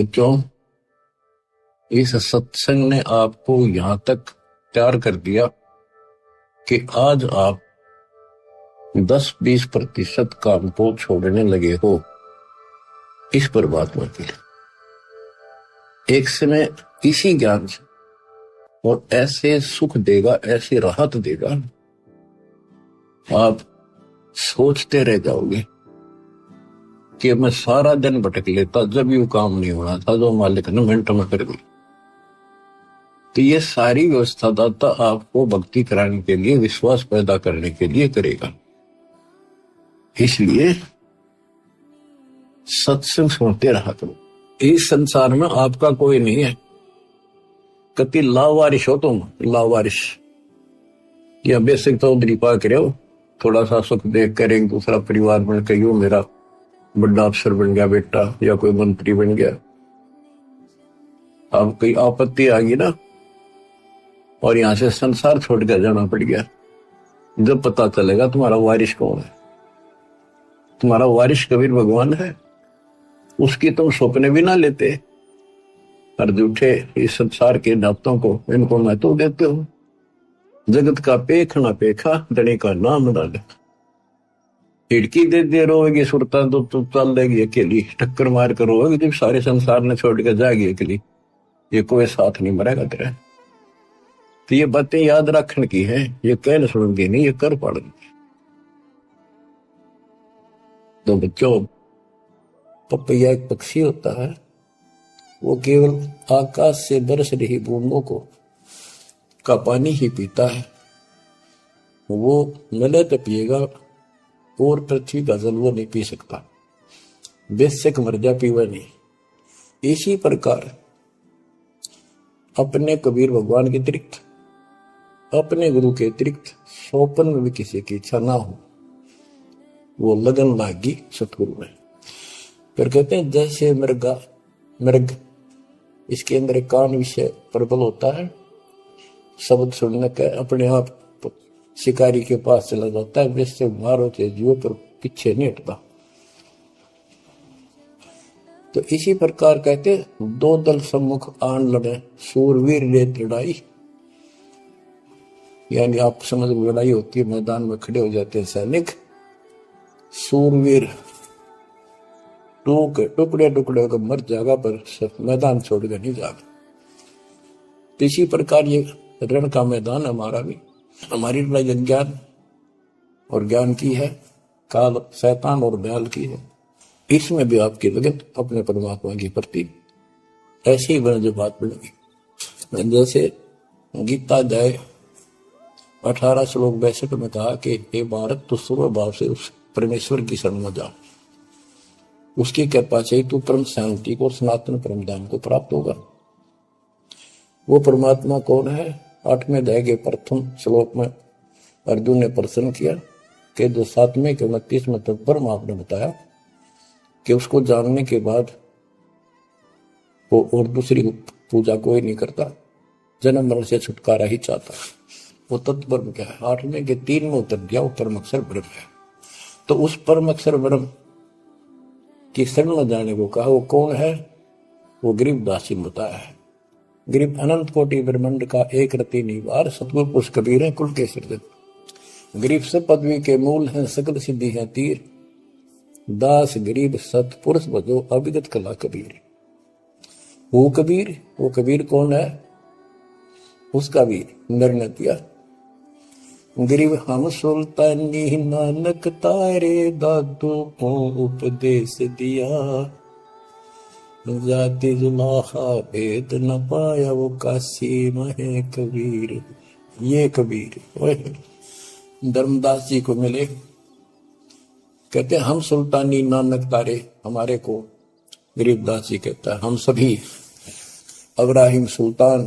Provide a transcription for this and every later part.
बच्चों, इस सत्संग ने आपको यहां तक तैयार कर दिया कि आज आप 10-20% काम को छोड़ने लगे हो इस परमात्मा के लिए। एक समय इसी ज्ञान से और ऐसे सुख देगा, ऐसी राहत देगा, आप सोचते रह जाओगे कि मैं सारा दिन भटक लेता जब यू काम नहीं होना था जो मालिक ने मिनट में कर दी। तो ये सारी व्यवस्था दाता आपको भक्ति कराने के लिए, विश्वास पैदा करने के लिए करेगा। इसलिए सत्संग सुनते रहा करो। इस संसार में आपका कोई नहीं है। कति लावारिश हो तुम, लावारिश या बेसिक चौधरी पा करे हो, थोड़ा सा सुख देख कर एक दूसरा परिवार बन के यूं मेरा बड़ा अफसर बन गया बेटा, या कोई मंत्री बन गया। अब कोई आपत्ति आ गई ना और यहां से संसार छोड़ कर जाना पड़ गया, जब पता चलेगा तुम्हारा वारिश कौन है। तुम्हारा वारिश कबीर भगवान है, उसकी तुम सपने भी ना लेते और झूठे इस संसार के नातों को इनको महत्व देते हो। जगत का पेख ना पेखा, धनी का नाम ना ले। खिड़की दे दे रोएगी सुरता तो चल देगी अकेली, टक्कर मार कर रोएगी जब सारे संसार ने छोड़ कर जाएगी अकेली। ये कोई साथ नहीं मरेगा तेरा। तो ये बातें याद रखने की है, ये कहने सुन की नहीं, ये कर पड़ेगी। तो बच्चों, पपैया एक पक्षी होता है, वो केवल आकाश से बरस रही बूंदों को का पानी ही पीता है। वो मिले तो पिएगा और पृथ्वी का जल वो नहीं पी सकता, बेशक मर जा पीवा नहीं। इसी प्रकार अपने कबीर भगवान के अतिरिक्त, अपने गुरु के अतिरिक्त सोपन में भी किसी की इच्छा ना हो, वो लगन लागी सतगुरु में। फिर कहते हैं जैसे मृग इसके अंदर एक कान विषय प्रबल होता है, शब्द सुनने का अपने आप शिकारी के पास चला जाता है, वैसे मारो चाहे जीव पर पीछे नहीं हटता। तो इसी प्रकार कहते दो दल सम्मुख आन लड़े, सूरवीर रेत लड़ाई। यानी आप समझ लड़ाई होती है, मैदान में खड़े हो जाते हैं सैनिक, सूरवीर टुकड़े टुकड़े होकर मर जाएगा पर मैदान छोड़कर नहीं जाएगा। तो इसी प्रकार ये रण का मैदान हमारा भी, हमारी लड़ाई अज्ञान और ज्ञान की है, काल शैतान और दयाल की है। इसमें भी आपकी लगन अपने परमात्मा के प्रति ऐसी ही बने जो बात बनेगी। जैसे गीता अध्याय 18 श्लोक 62 में कहा कि हे भारत, तू सर्व भाव से उस परमेश्वर की शरण में जा, उसकी कृपा से तू परम शांति को, सनातन परम धाम को प्राप्त होगा। वो परमात्मा कौन है? 8वें अध्याय के प्रथम श्लोक में अर्जुन ने प्रश्न किया कि जो 7वें के 29वें तक परम आपने बताया कि उसको जानने के बाद वो और दूसरी पूजा कोई नहीं करता, जन्म मरण से छुटकारा ही चाहता। वो तत्पर क्या है? 8वें के 3 में उत्तर दिया, वो परम अक्षर ब्रह्म है। तो उस परम अक्षर ब्रह्म की शरण में जाने को कहा। वो कौन है? वो गरीबदास जी बताया है। गरीब अनंत कोटि ब्रह्मांड का एक रति निवार, सतगुरु पुरुष कबीर है कुल के सृजन। गरीब सब पदवी के मूल हैं, सकल सिद्धि है तीर, दास गरीब सतपुरुष बजो अविगत कला कबीर। वो कबीर कौन है? उसका भी निर्णय दिया। गरीब हम सुल्तानी नानक तारे दादू को उपदेश दिया, जाति जुलाहा भेद न पाया वो काशी में कबीर। ये कबीर धर्मदास जी को मिले, कहते हम सुल्तानी नानक तारे, हमारे को गरीबदास जी कहता है हम सभी अब्राहिम सुल्तान,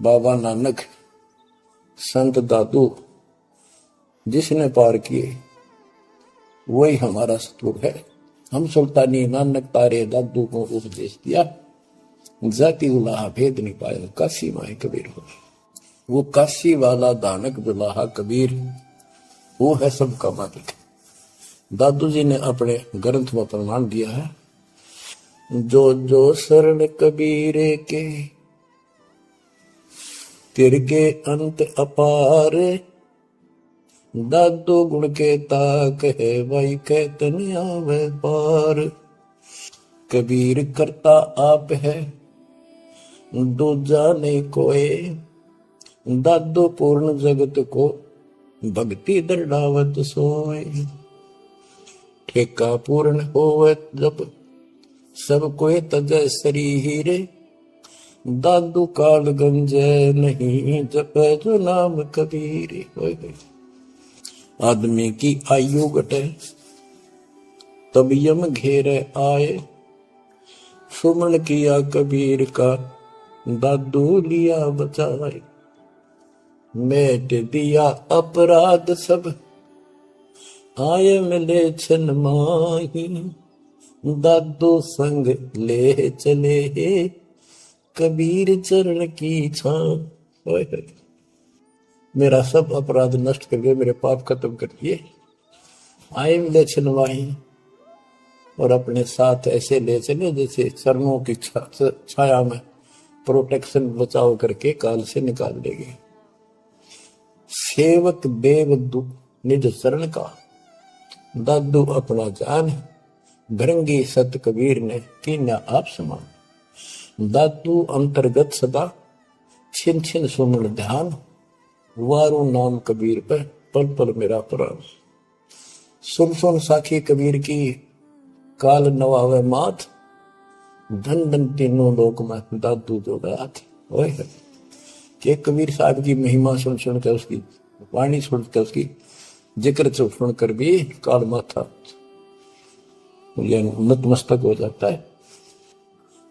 बाबा नानक, संत दादू जिसने पार किए वही हमारा सतगुरु है। हम सुल्तानी नानक तारे दादू को उपदेश दिया, जाति उलाहा भेद नहीं पाया काशी माए कबीर हो। वो काशी वाला दानक दुलाहा कबीर, वो है सबका मालिक। दादू जी ने अपने ग्रंथ में प्रमाण दिया है जो जो शरण कबीरे के तिरके अंत अपार, दादो गुण के ताक है भाई कहतन आवे पार। कबीर करता आप है दूजा नहीं कोय, दादो पूर्ण जगत को भक्ति दृढ़ावत सोए। ठेका पूर्ण होवत जब सब कोई तजय शरीर, दादू काल गंजय नहीं जप जो नाम कबीर। आदमी की आयु घटे तब यम घेरे आए, सुमन किया कबीर का दादू लिया बचाए। मेट दिया अपराध सब आए मिले छन माही, दादू संग ले चले कबीर चरण की छां। मेरा सब अपराध नष्ट कर दिए, मेरे पाप खत्म कर दिए, आए मिले छन माही, और अपने साथ ऐसे ले चले जैसे चरणों की छाया में प्रोटेक्शन बचाव करके काल से निकाल देंगे। सेवक देव निज शरण का, दादू अपना जान, भृंगी सत कबीर ने कीन्या आप समान। दादू अंतर्गत सदा छिन छिन सुमन ध्यान, वारू नाम कबीर पे पल पल मेरा प्राण। सुन सुन साखी कबीर की काल नवावे माथ, धन धन तीनों लोक में दादू जोड़ा हाथ। कि कबीर साहब की महिमा सुन सुन कर, उसकी वाणी सुनकर, उसकी जिक्र सुन कर भी काल माथा नतमस्तक हो जाता है।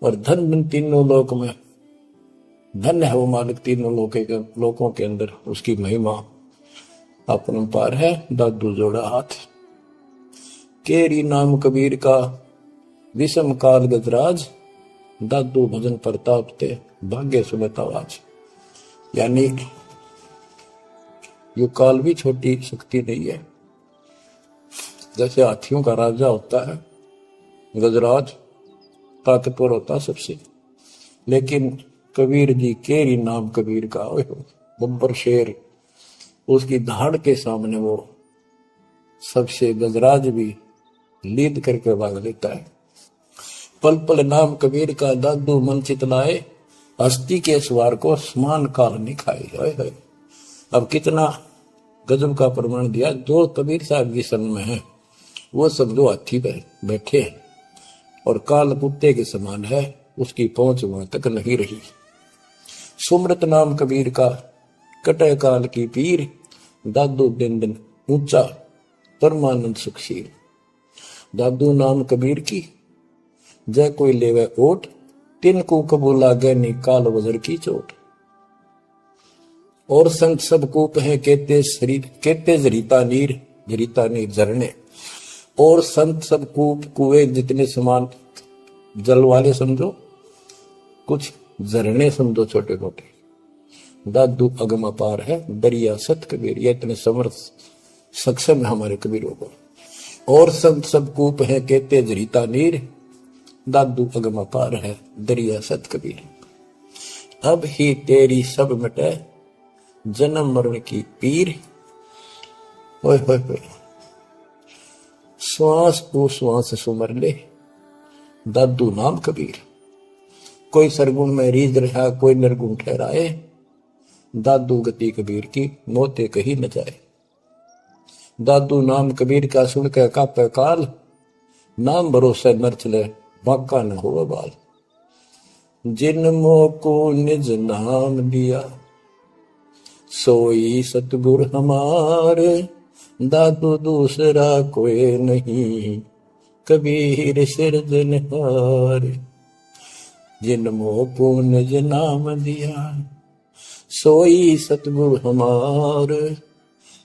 और धन धन तीनों लोक में, धन है वो मालिक तीनों लोकों के अंदर, उसकी महिमा अपरंपार है। दादू जोड़ा हाथ, केरी नाम कबीर का विषम काल गजराज, दादू भजन प्रताप ते भाग्य सुबतावाज। यानी ये काल भी छोटी शक्ति नहीं है। जैसे हाथियों का राजा होता है गजराज, ताकतवर होता सबसे, लेकिन कबीर जी केरी नाम कबीर का बब्बर शेर, उसकी धाड़ के सामने वो सबसे गजराज भी लीद करके भाग लेता है। पल पल नाम कबीर का दादू मन चितलाए, हस्ती के सवार को समान काल निखाए। अब कितना गजब का प्रमाण दिया। जो कबीर साहब की शरण में है वो सब जो हाथी पे बैठे हैं और काल कुत्ते के समान है, उसकी पहुंच वहां तक नहीं रही। सुमृत नाम कबीर का कटे काल की पीर, दादू दिन दिन ऊंचा परमानंद सुखशील। दादू नाम कबीर की जय कोई लेवे ओट, तिनको कबूल लागे नी काल वजर की चोट। और संत सब कूप है कहते जरीता नीर झरने। और संत सब कूप कुएं जितने समान जल वाले समझो, कुछ झरने समझो छोटे मोटे। दादू अगम अपार है दरिया सत कबीर, ये इतने समर्थ सक्षम है हमारे कबीरों को। और संत सब कूप है कहते जरीता नीर, दादू अगम अपार है दरिया सत कबीर। अब ही तेरी सब मिटे जन्म मरण की पीर। ओए होए होए, श्वास को श्वास सुमर ले दादू नाम कबीर। कोई सरगुण में रीझ रहा, कोई निर्गुण ठहराए, दादू गति कबीर की मोते कहीं न जाए। दादू नाम कबीर का सुन के कापे काल, नाम भरोसे नर चले बाका न हो बाल। जिन मोह को निज नाम दिया, सोई सतगुर हमारे, दादू दूसरा कोई नहीं कबीर सिरजनहार। जिन मोह को निज नाम दिया, सोई सतगुर हमारे,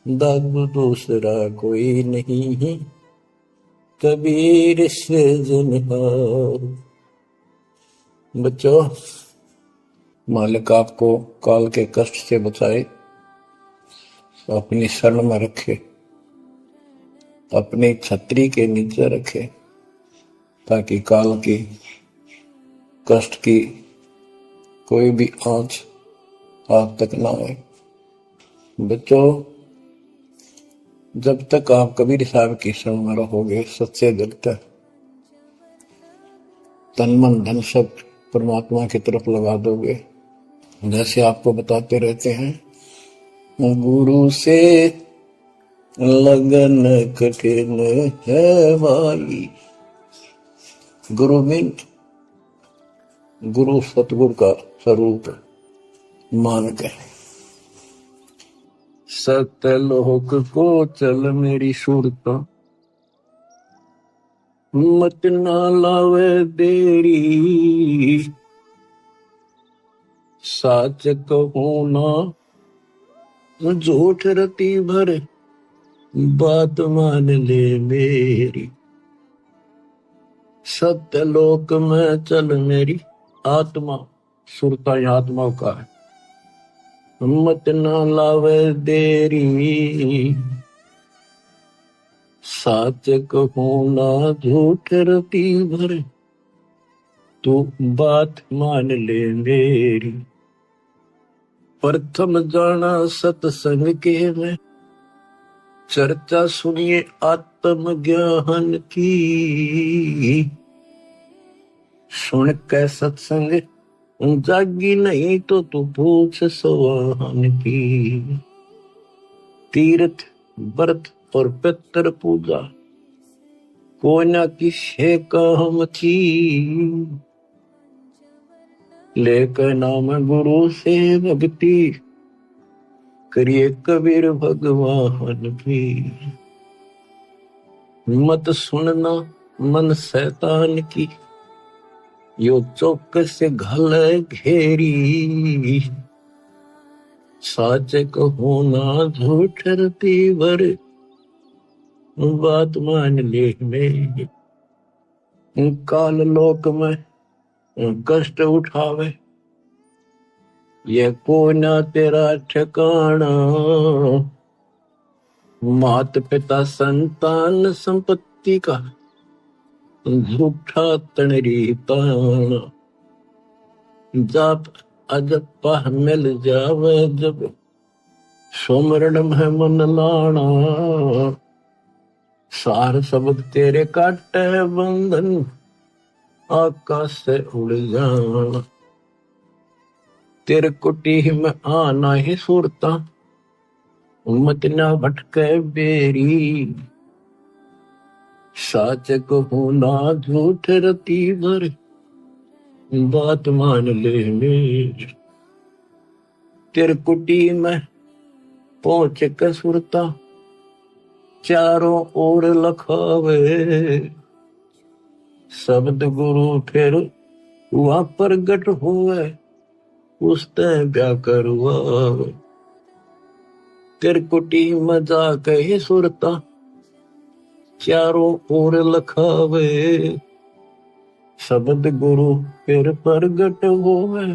दादू दूसरा कोई नहीं कबीर सिरजनहार। बच्चों, मालिक आपको काल के कष्ट से बचाए, अपनी शरण में रखे, अपनी छतरी के नीचे रखे, ताकि काल की कष्ट की कोई भी आंच आप तक ना आए। बच्चों, जब तक आप कबीर साहब की शरण में रहोगे, सच्चे दिल तक तन मन धन सब परमात्मा की तरफ लगा दोगे। जैसे आपको बताते रहते हैं, गुरु से लगन कठिन है भाई। गुरु बिन, गुरु सतगुरु का स्वरूप मान के सतलोक को चल मेरी सूरत, मत ना लावे देरी। साच कहूं ना झूठ रति भर, बात मान ले मेरी। सत्यलोक में चल मेरी आत्मा, सुरता आत्मा का है, मत ना लावे देरी। साच कहूं ना झूठ रति भर, तू बात मान ले मेरी। प्रथम जाना सत्संग के में, चर्चा सुनिए आत्म ज्ञान की। सुन के सत्संग जागी नहीं तो तू पूछ सवाहन की। तीर्थ व्रत और पितर पूजा कोई ना किसे काम की। लेकर नाम गुरु से भक्ति, करिए कबीर भगवान की। मत सुनना मन शैतान की, यो चौकस घल घेरी। साच कहो ना झूठ रति भर, बात मान ले मेरी। काल लोक में कष्ट उठावे, ये को ना तेरा ठिकाना। मात पिता संतान संपत्ति का झूठा तणरी ताना। जाप अजपा मिल जावे जब, सुमरण में मन लाना। सार शब्द तेरे काटे बंधन, आकाश से उड़ जाना। तेरे कुटी में आना ही सुरता, मत ना भटके बेरी। साच कहूं ना झूठ रति भर, बात मान ले मेरी। तेरे कुटी में पहुंच के सुरता, चारों ओर लखावे। शब्द गुरु फिर वहां प्रगट हुए, उसते ब्या करवावे। तेरे कुटी में जाके ही सुरता, चारों ओर लखावे। शब्द गुरु फिर प्रगट होवे,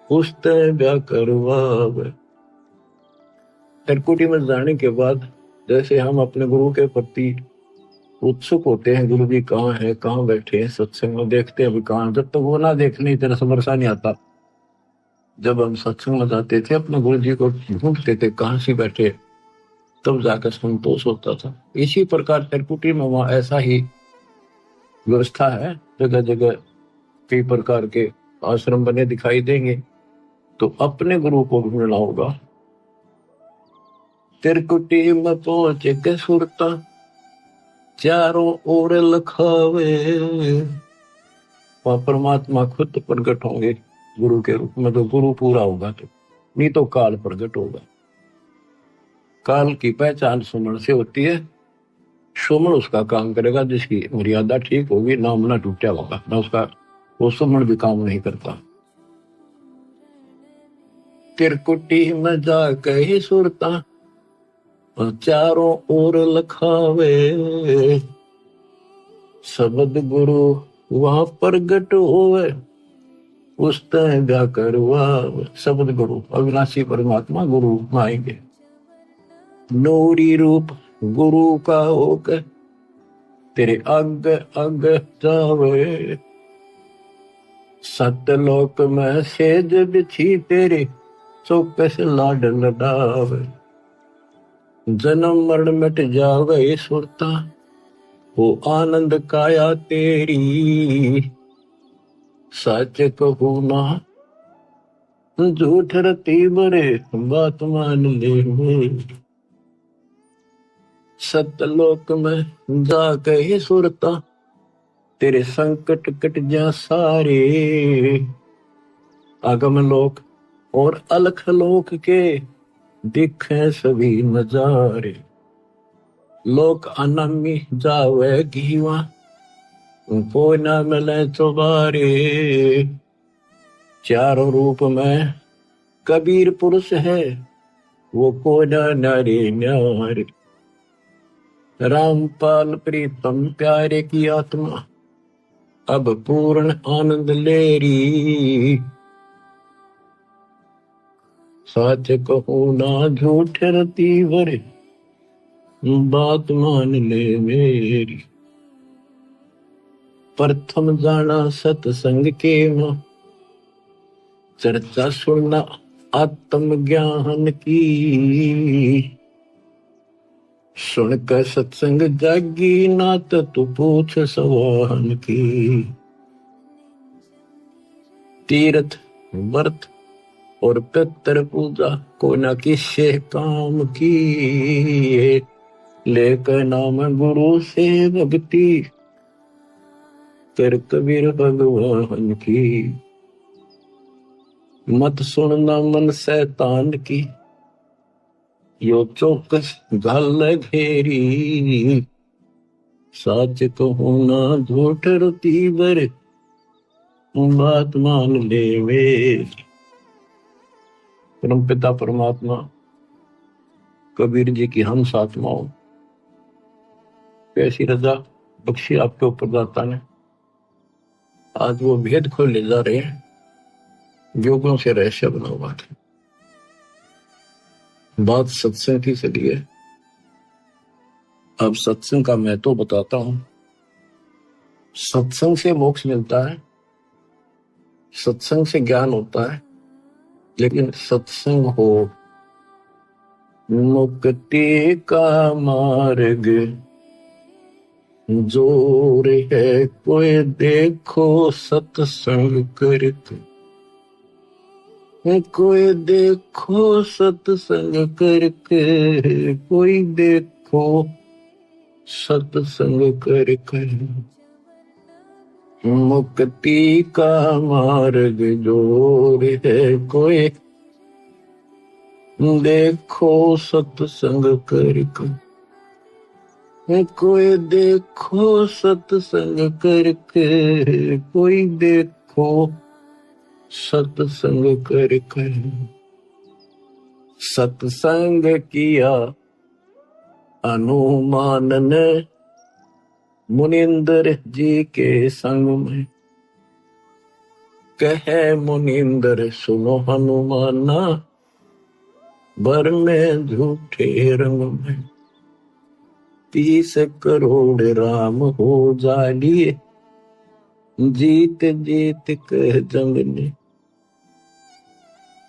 उसते ब्या करवावे। तरकुटी में जाने के बाद जैसे हम अपने गुरु के प्रति उत्सुक होते हैं, गुरु जी कहाँ है, कहाँ बैठे हैं, सत्संग में देखते हैं अभी कहाँ। जब तक वो ना देखने तेरा समरसा नहीं आता। जब हम सत्संग में जाते थे, अपने गुरु जी को ढूंढते थे कहाँ से बैठे, तब जाकर संतोष होता था। इसी प्रकार तरकुटी में वहां ऐसा ही व्यवस्था है, जगह जगह कई प्रकार के आश्रम बने दिखाई देंगे। तो अपने गुरु को ढूंढना होगा। तिरकुटी में पहुंच के सुरता, चारों ओर लखावे। वहां परमात्मा खुद प्रकट होंगे गुरु के रूप में। तो गुरु पूरा होगा तो, नहीं तो काल प्रकट होगा। काल की पहचान सुमन से होती है। सुमन उसका काम करेगा जिसकी मर्यादा ठीक होगी, नाम ना टूटा होगा, ना उसका वो सुमन भी काम नहीं करता। तिरकुटी में जाके ही सुरता, चारों ओर लखावे। शब्द गुरु वहां प्रगट होवे, उसते ब्या करवावे। शब्द गुरु अविनाशी परमात्मा गुरु आएंगे। नूरी रूप गुरु का होकर तेरे आगे आगे जावे। सतलोक में सेज बिछी तेरे, चौकस लाड लडावे। जन्म मरण मिट जावे सुरता, हो आनंद काया तेरी। सच कहू ना झूठ रती बरे, बात मान ले मेरी। सतलोक में जाके सुरता, तेरे संकट कट जा सारे। आगम लोक और अलख लोक के दिखे सभी नजारे। लोक अनमी जावे घीवा, को न मिले चौबारे। चारों रूप में कबीर पुरुष है, वो को न नारे न्यारे। रामपाल प्रीतम प्यारे की आत्मा, अब पूर्ण आनंद लेरी। सच कहूं ना झूठ रती वर, बात मान ले मेरी। प्रथम जाना सत्संग के मां, चर्चा सुनना आत्म ज्ञान की। सुन कर सत्संग जागी नात, तू पूछ सवाहन की। तीर्थ व्रत और पितर पूजा को न किसे काम की। लेकर नाम गुरु से भक्ति, कर कबीर भगवान की। मत सुनना मन शैतान की, यो चौकस गल घेरी। सच कहूं ना झूठ रती बर, बात मान ले मेरी। परम पिता परमात्मा कबीर जी की हम आत्माओं, कैसी रजा बख्शी आपके ऊपर दाता ने। आज वो भेद खोल ले जा रहे हैं, योगों से रहस्य बना हुआ था। बात सत्संग की चली है। अब सत्संग का मैं तो बताता हूं। सत्संग से मोक्ष मिलता है, सत्संग से ज्ञान होता है, लेकिन सत्संग हो मुक्ति का मार्ग। जोर है कोई देखो सत्संग करके, कोई देखो सत्संग करके, कोई देखो सत्संग करके। मुक्ति का मार्ग जोर है कोई देखो सत्संग करके, कोई देखो सत्संग करके, कोई देखो सत्संग करके। सत्संग किया हनुमान ने, मुनिंदर जी के संग में। कहे मुनिंदर सुनो हनुमाना, बर में झूठे रंग में। 30 करोड़ राम हो जालिए, जीत जीत कर जंग ने।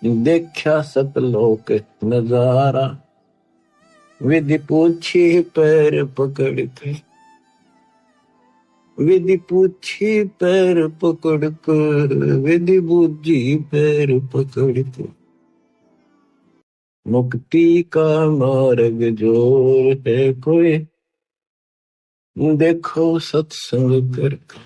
देखा सतलोक नजारा, विधि पूछी पैर पकड़ के। विधि पूछी पैर पकड़ कर, विधि बूझी पैर पकड़ के। मुक्ति का मार्ग जोर है कोई देखो सत्संग करके।